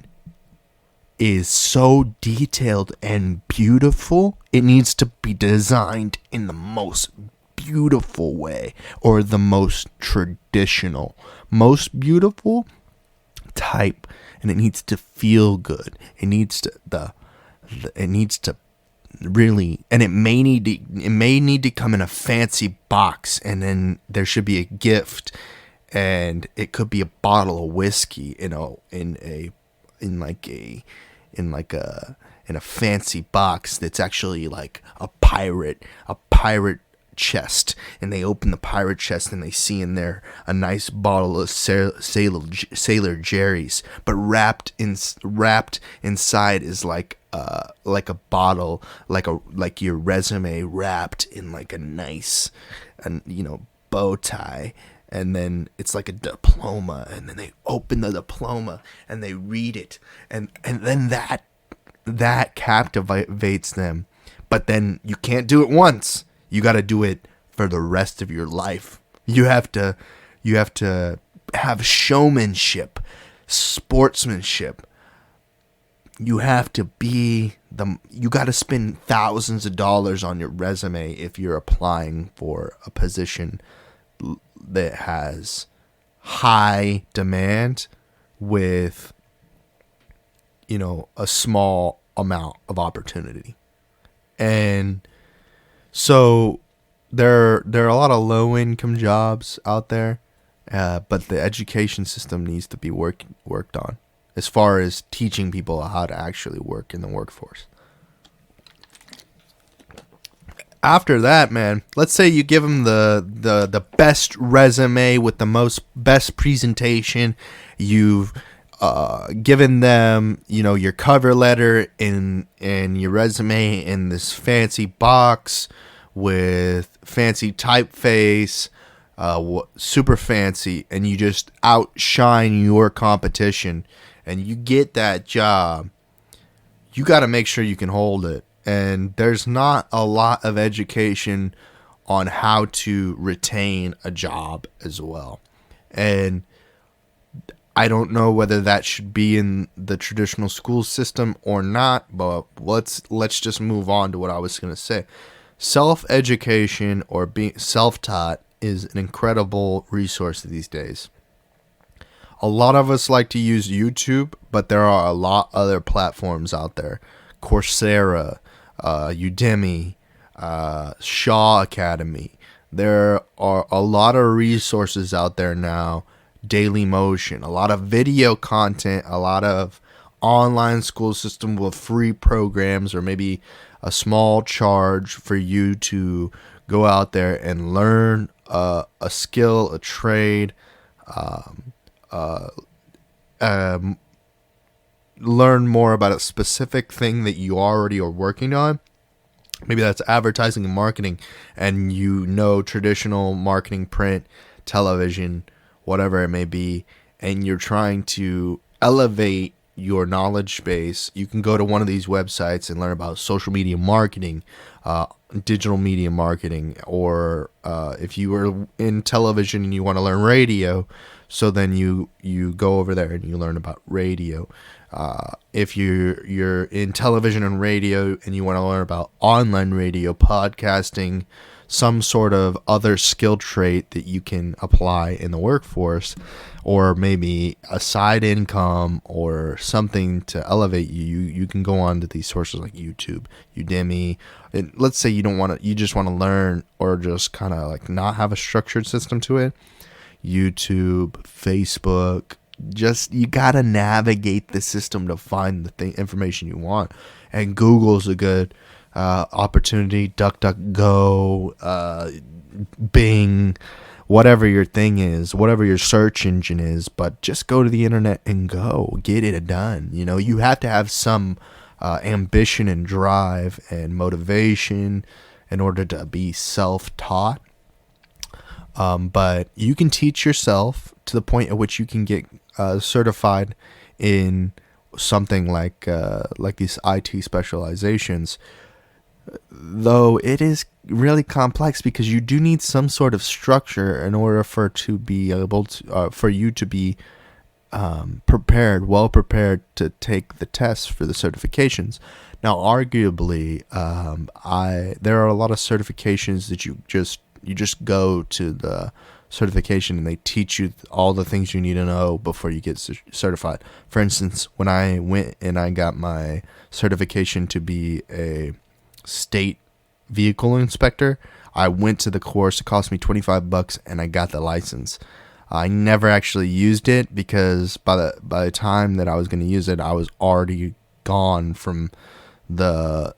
is so detailed and beautiful, it needs to be designed in the most beautiful way, or the most traditional, most beautiful type, and it needs to feel good. It needs to really, and it may need to come in a fancy box, and then there should be a gift, and it could be a bottle of whiskey in a fancy box that's actually like a pirate chest, and they open the pirate chest and they see in there a nice bottle of Sailor Jerry's, but wrapped inside is like a bottle, like your resume wrapped in like a nice bow tie. And then it's like a diploma, and then they open the diploma and they read it, and then that captivates them. But then you can't do it once. You got to do it for the rest of your life. You have to have showmanship, sportsmanship. You have to be you got to spend thousands of dollars on your resume if you're applying for a position that has high demand with, a small amount of opportunity. And so there are a lot of low income jobs out there, but the education system needs to be worked on as far as teaching people how to actually work in the workforce. After that, man, let's say you give them the best resume with the best presentation. You've given them, your cover letter and your resume in this fancy box with fancy typeface, super fancy, and you just outshine your competition and you get that job. You got to make sure you can hold it. And there's not a lot of education on how to retain a job as well. And I don't know whether that should be in the traditional school system or not, but let's just move on to what I was going to say. Self-education or being self-taught is an incredible resource these days. A lot of us like to use YouTube, but there are a lot other platforms out there. Coursera, Udemy, Shaw Academy. There are a lot of resources out there now. Daily Motion, a lot of video content, a lot of online school system with free programs or maybe a small charge for you to go out there and learn a skill, a trade, learn more about a specific thing that you already are working on. Maybe that's advertising and marketing, and traditional marketing, print, television, whatever it may be, and you're trying to elevate your knowledge base. You can go to one of these websites and learn about social media marketing, digital media marketing, or if you were in television and you want to learn radio, so then you go over there and you learn about radio. If you're in television and radio and you want to learn about online radio, podcasting, some sort of other skill trait that you can apply in the workforce, or maybe a side income or something to elevate you can go on to these sources like YouTube, Udemy. And let's say you just want to learn or just kind of like not have a structured system to it. YouTube, Facebook, you gotta navigate the system to find the information you want. And Google's a good opportunity. DuckDuckGo, Bing, whatever your thing is, whatever your search engine is, but just go to the internet and get it done. You have to have some ambition and drive and motivation in order to be self-taught. But you can teach yourself to the point at which you can get certified in something like these IT specializations. Though it is really complex because you do need some sort of structure in order for you to be well prepared to take the tests for the certifications. Now, arguably, there are a lot of certifications that you just go to the certification and they teach you all the things you need to know before you get certified. For instance, when I went and I got my certification to be a state vehicle inspector, I went to the course. It cost me $25 and I got the license. I never actually used it because by the time that I was going to use it, I was already gone from the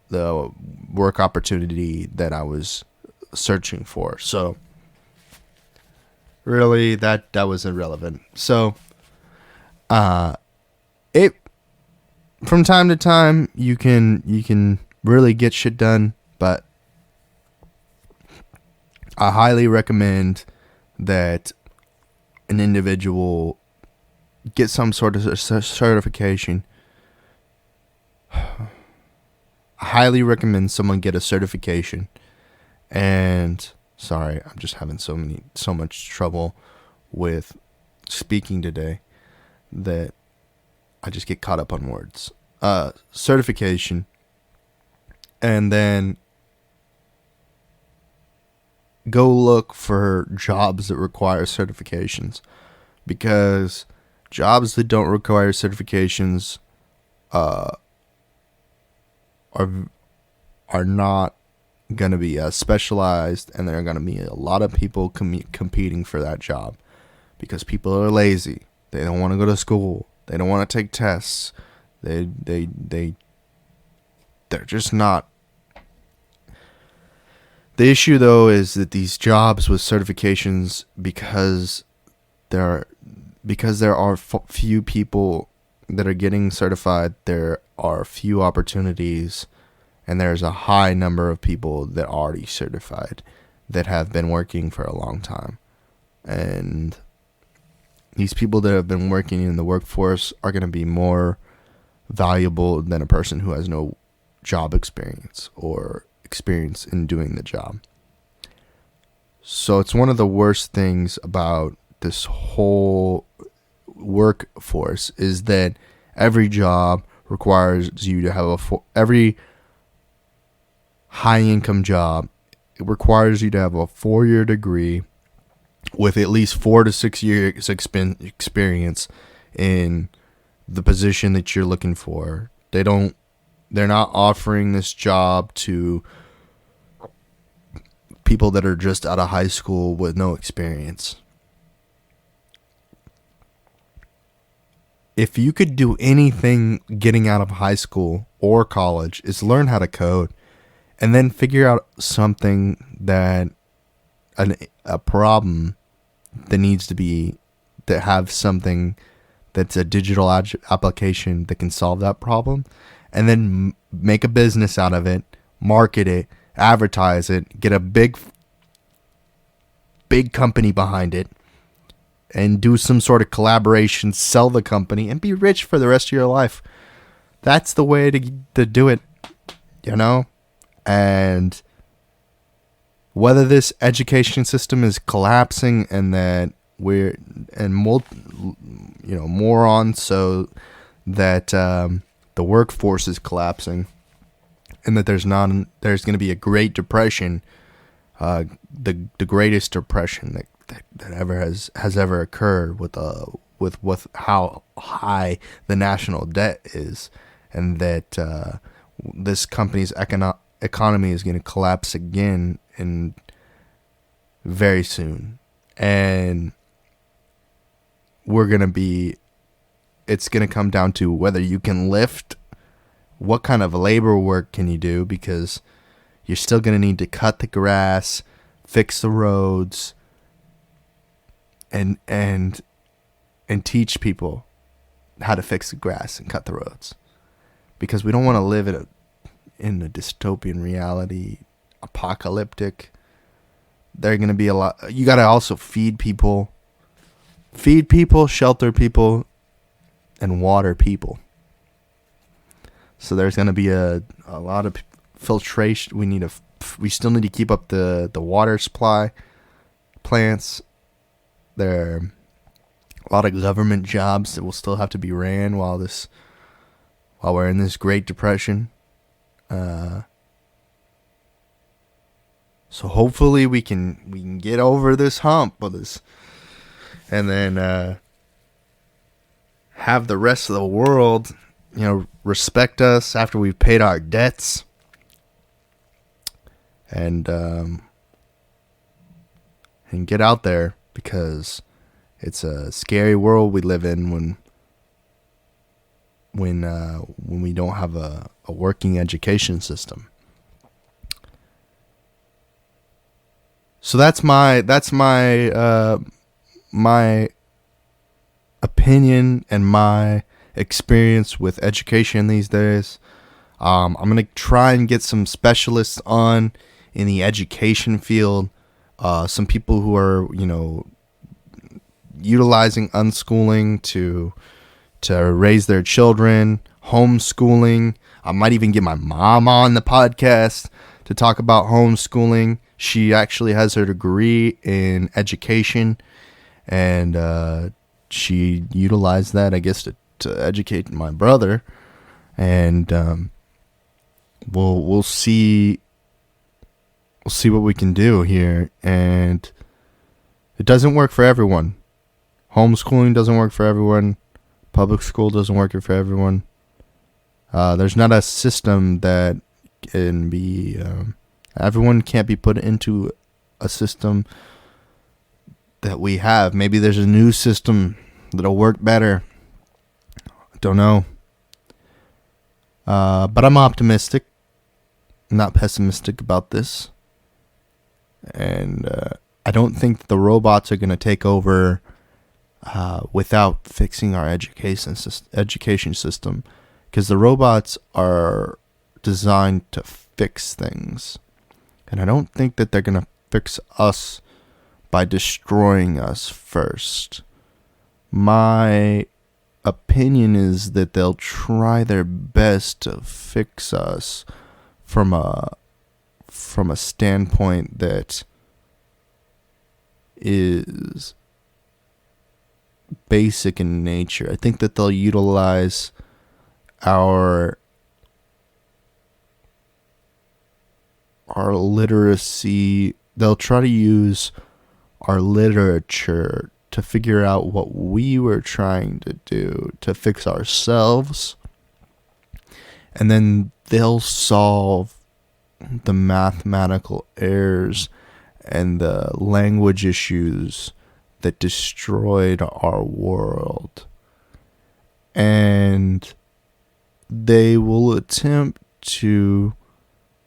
work opportunity that I was searching for. So really that was irrelevant. So it from time to time you can really get shit done, but I highly recommend that an individual get some sort of certification. I highly recommend someone get a certification. And sorry, I'm just having so much trouble with speaking today that I just get caught up on words. Certification and then go look for jobs that require certifications, because jobs that don't require certifications are not going to be as specialized, and there are going to be a lot of people competing for that job because people are lazy. They don't want to go to school. They don't want to take tests. They're just not. The issue, though, is that these jobs with certifications, because there are few people that are getting certified, there are few opportunities, and there's a high number of people that are already certified that have been working for a long time. And these people that have been working in the workforce are going to be more valuable than a person who has no job experience or experience in doing the job. So it's one of the worst things about this whole workforce is that every job requires you to have every high income job, it requires you to have a 4-year degree with at least 4 to 6 years experience in the position that you're looking for. They're not offering this job to people that are just out of high school with no experience. If you could do anything getting out of high school or college, is learn how to code and then figure out something that a problem that needs to have something that's a digital application that can solve that problem, and then make a business out of it, market it, advertise it, get a big company behind it, and do some sort of collaboration, sell the company, and be rich for the rest of your life. That's the way to do it, you know? And whether this education system is collapsing and that more on so that the workforce is collapsing, and that there's going to be a Great Depression, the greatest depression that ever has ever occurred with how high the national debt is, and that this company's economy is going to collapse again in very soon, and it's going to come down to whether you can lift, what kind of labor work can you do, because you're still going to need to cut the grass, fix the roads, and teach people how to fix the grass and cut the roads, because we don't want to live in a dystopian reality, apocalyptic. There are going to be a lot. You got to also feed people, shelter people, and water people. So there's going to be a lot of filtration. We still need to keep up the water supply plants. There are a lot of government jobs that will still have to be ran while we're in this Great Depression. So hopefully we can get over this hump of this, and then have the rest of the world, respect us after we've paid our debts, and get out there, because it's a scary world we live in when we don't have a working education system. So that's my opinion and my experience with education these days. I'm going to try and get some specialists on in the education field. Some people who are, utilizing unschooling to raise their children, homeschooling. I might even get my mom on the podcast to talk about homeschooling. She actually has her degree in education, and she utilized that, I guess, to educate my brother. And we'll see what we can do here, and it doesn't work for everyone. Homeschooling doesn't work for everyone. Public school doesn't work for everyone. There's not a system that can be. Everyone can't be put into a system that we have. Maybe there's a new system that'll work better. I don't know. But I'm optimistic, not pessimistic about this. And I don't think that the robots are going to take over without fixing our education system, because the robots are designed to fix things, and I don't think that they're going to fix us by destroying us first. My opinion is that they'll try their best to fix us from a standpoint that is basic in nature. I think that they'll utilize our literacy. They'll try to use our literature to figure out what we were trying to do to fix ourselves, and then they'll solve the mathematical errors and the language issues that destroyed our world. And they will attempt to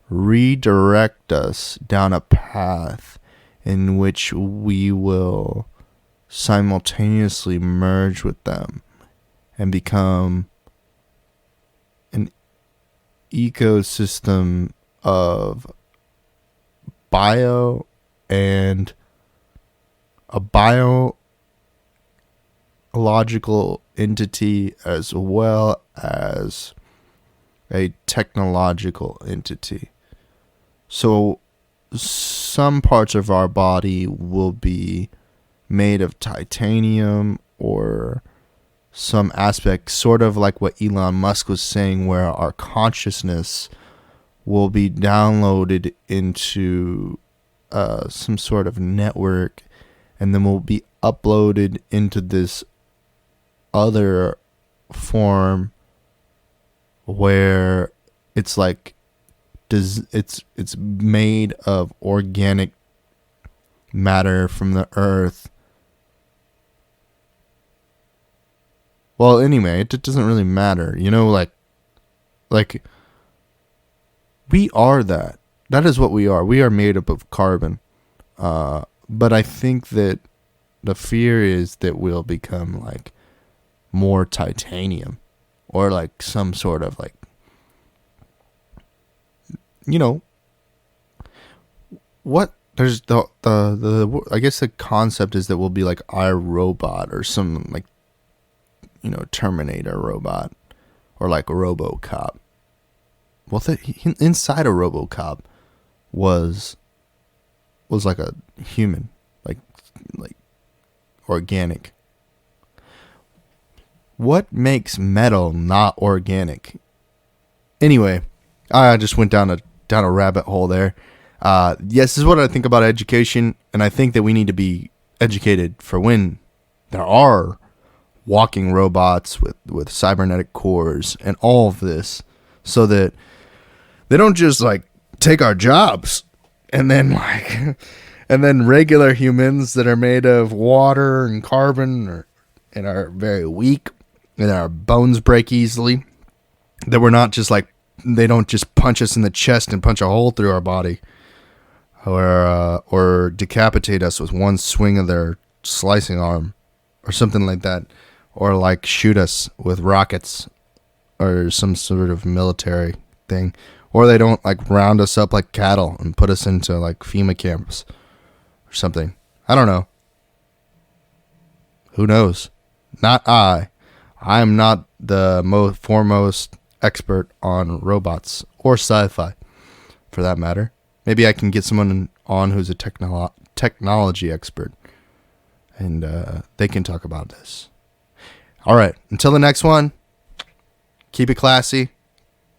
redirect us down a path in which we will simultaneously merge with them and become an ecosystem of bio and a biological entity as well as a technological entity. So some parts of our body will be made of titanium, or some aspect, sort of like what Elon Musk was saying, where our consciousness will be downloaded into some sort of network, and then will be uploaded into this other form where it's like it's made of organic matter from the earth. Well, anyway, it doesn't really matter, like we are that. That is what we are. We are made up of carbon. But I think that the fear is that we'll become like more titanium, or like some sort of like, what there's the I guess the concept is that we'll be like iRobot, or some like, Terminator robot, or like RoboCop. Well, inside a RoboCop was like a human, like organic. What makes metal not organic? Anyway, I just went down a rabbit hole there. Yes, this is what I think about education, and I think that we need to be educated for when there are walking robots with cybernetic cores and all of this, so that they don't just like take our jobs, and then regular humans that are made of water and carbon and are very weak, and our bones break easily, that we're not just like, they don't just punch us in the chest and punch a hole through our body, or decapitate us with one swing of their slicing arm, or something like that, or like shoot us with rockets or some sort of military thing, or they don't like round us up like cattle and put us into like FEMA camps or something. I don't know. Who knows? Not I. I am not the foremost expert on robots or sci-fi, for that matter. Maybe I can get someone on who's a technology expert, and they can talk about this. All right. Until the next one, keep it classy.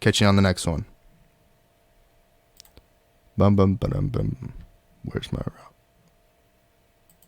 Catch you on the next one. Bum bum bum bum. Where's my route?